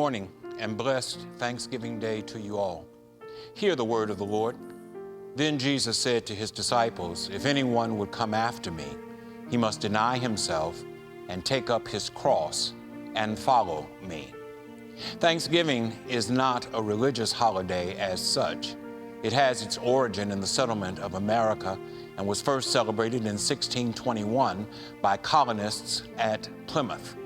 morning and blessed Thanksgiving Day to you all. Hear the word of the Lord. Then Jesus said to his disciples, "If anyone would come after me, he must deny himself and take up his cross and follow me." Thanksgiving is not a religious holiday as such. It has its origin in the settlement of America and was first celebrated in 1621 by colonists at Plymouth.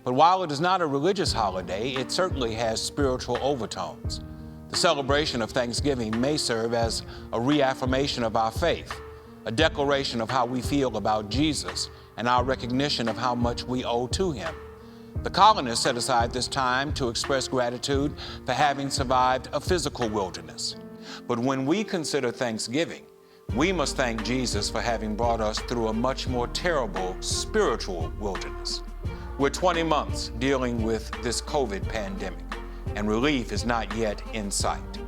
But while it is not a religious holiday, it certainly has spiritual overtones. The celebration of Thanksgiving may serve as a reaffirmation of our faith, a declaration of how we feel about Jesus and our recognition of how much we owe to him. The colonists set aside this time to express gratitude for having survived a physical wilderness. But when we consider Thanksgiving, we must thank Jesus for having brought us through a much more terrible spiritual wilderness. We're 20 months dealing with this COVID pandemic, and relief is not yet in sight.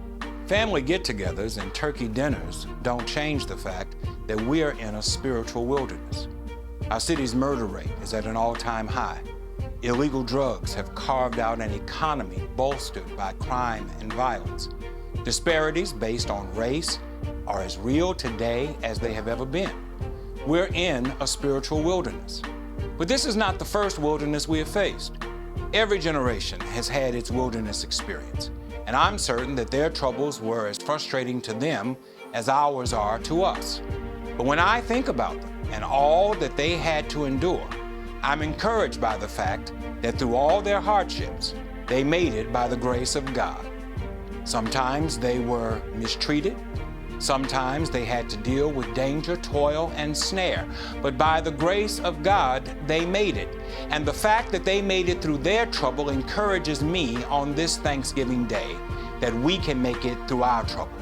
Family get-togethers and turkey dinners don't change the fact that we are in a spiritual wilderness. Our city's murder rate is at an all-time high. Illegal drugs have carved out an economy bolstered by crime and violence. Disparities based on race are as real today as they have ever been. We're in a spiritual wilderness. But this is not the first wilderness we have faced. Every generation has had its wilderness experience, and I'm certain that their troubles were as frustrating to them as ours are to us. But when I think about them and all that they had to endure, I'm encouraged by the fact that through all their hardships, they made it by the grace of God. Sometimes they were mistreated. Sometimes they had to deal with danger, toil, and snare. But by the grace of God, they made it. And the fact that they made it through their trouble encourages me on this Thanksgiving Day that we can make it through our trouble.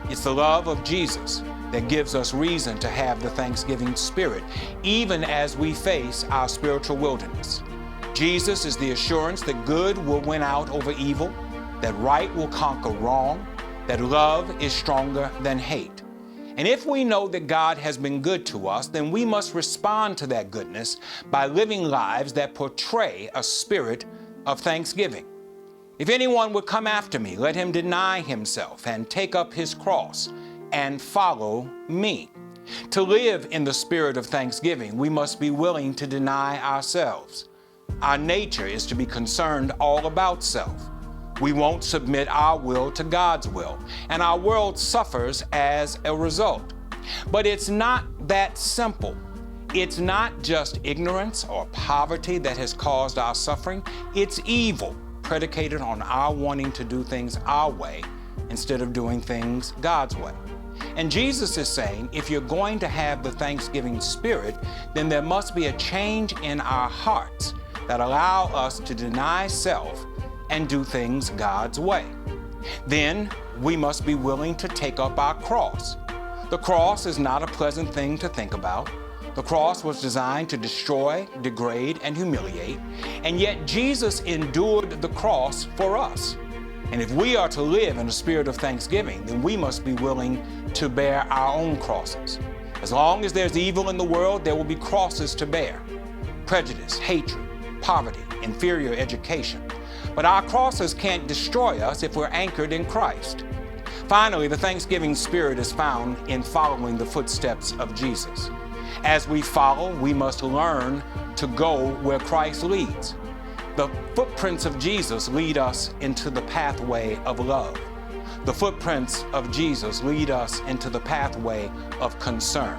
It's the love of Jesus that gives us reason to have the Thanksgiving spirit, even as we face our spiritual wilderness. Jesus is the assurance that good will win out over evil, that right will conquer wrong, that love is stronger than hate. And if we know that God has been good to us, then we must respond to that goodness by living lives that portray a spirit of thanksgiving. If anyone would come after me, let him deny himself and take up his cross and follow me. To live in the spirit of thanksgiving, we must be willing to deny ourselves. Our nature is to be concerned all about self. We won't submit our will to God's will, and our world suffers as a result. But it's not that simple. It's not just ignorance or poverty that has caused our suffering. It's evil predicated on our wanting to do things our way instead of doing things God's way. And Jesus is saying, if you're going to have the Thanksgiving spirit, then there must be a change in our hearts that allow us to deny self and do things God's way. Then we must be willing to take up our cross. The cross is not a pleasant thing to think about. The cross was designed to destroy, degrade, and humiliate, and yet Jesus endured the cross for us. And if we are to live in a spirit of thanksgiving, then we must be willing to bear our own crosses. As long as there's evil in the world, there will be crosses to bear. Prejudice, hatred, poverty, inferior education. But our crosses can't destroy us if we're anchored in Christ. Finally, the Thanksgiving spirit is found in following the footsteps of Jesus. As we follow, we must learn to go where Christ leads. The footprints of Jesus lead us into the pathway of love. The footprints of Jesus lead us into the pathway of concern.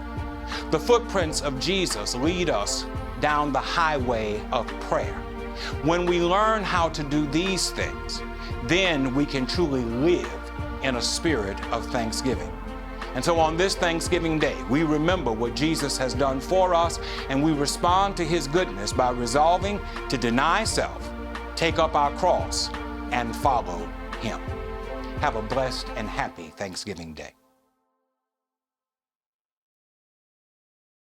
The footprints of Jesus lead us down the highway of prayer. When we learn how to do these things, then we can truly live in a spirit of thanksgiving. And so on this Thanksgiving Day, we remember what Jesus has done for us, and we respond to his goodness by resolving to deny self, take up our cross, and follow him. Have a blessed and happy Thanksgiving Day.